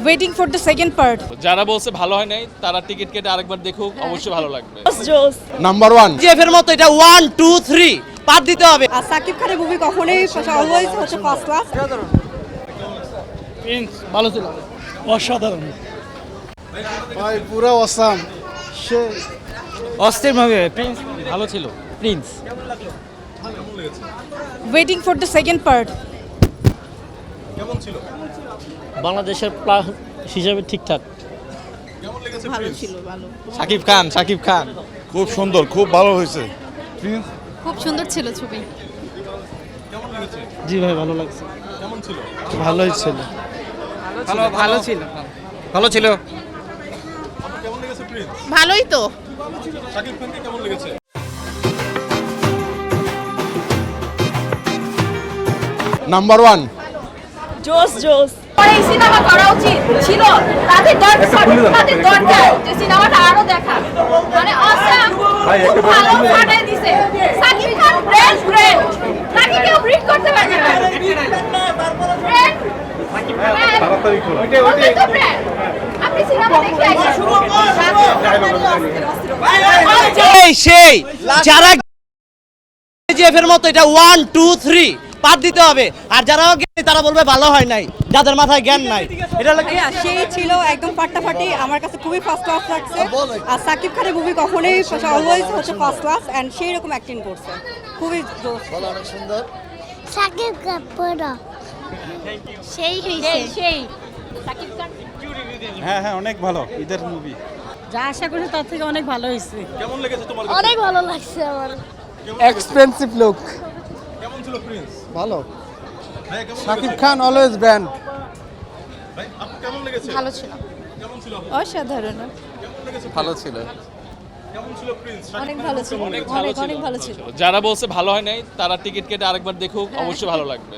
Waiting for the second part. যারা বলছে ভালো হয় নাই তারা টিকিট কেটে আরেকবার দেখুক, অবশ্যই ভালো লাগবে। নাম্বার ওয়ান জিএফ এর মতো এটা 1 2 3 পার দিতে হবে। আর সাকিব খানের মুভি কখনোই অলওয়েজ হচ্ছে ফার্স্ট ক্লাস। প্রিন্স ভালো ছিল, অসাধারণ। ভাই পুরো অসাম সে অস্থির ভাবে প্রিন্স ভালো ছিল। Prince waiting for the second part. বাংলাদেশের হিসাবে ঠিকঠাক। ভালো ছিল, ভালো। শাকিব খান খুব সুন্দর, খুব ভালো হয়েছে। খুব সুন্দর ছিল ছবি। জি ভাই ভালো লাগছে। ভালোই ছিল। ভালো ছিল। ভালো ছিল। ভালোই তো। নাম্বার ওয়ান জোস জোস। এই সিনেমা করা উচিত ছিল, তাদের দরকার যে সিনেমাটা আরো দেখা, মানে অসাম ভালো ফাটাই দিছে। সাকিব খান গ্রেট, তাকে কেউ ব্রিট করতে পারবে না। আপনি সিনেমা দেখে সেই যারা জিএফ এর মতো এটা 1 2 3 পার দিতে হবে। আর যারা তারা বলবে ভালো হয় নাই, যাদের মাথায় জ্ঞান নাই। এটা হলো কি সেই ছিল একদম ফাটাফাটি, আমার কাছে খুবই ফার্স্ট ক্লাস লাগছে। আর সাকিব খানের মুভি কখনোই অলওয়েজ হচ্ছে ফার্স্ট ক্লাস এন্ড সেই রকম অ্যাক্টিং করছে, খুবই জোস। অনেক সুন্দর। সাকিব কাপুর সেই সাকিব খান হ্যাঁ অনেক ভালো ঈদের মুভি। যা আশা করছি তার থেকে অনেক ভালো হয়েছে। অনেক ভালো লাগছে আমার। Expensive look. কেমন ছিল প্রিন্স? ভালো। Shakib Khan always brand. ভাই আপনি কেমন লেগেছে? ভালো ছিল, কেমন ছিল? অসাধারণ। ভালো ছিল। কেমন ছিল প্রিন্স? অনেক ভালো ছিল, অনেক ভালো ছিল। যারা বলছে ভালো হয় নাই তারা টিকিট কেটে আরেকবার দেখুক, অবশ্যই ভালো লাগবে।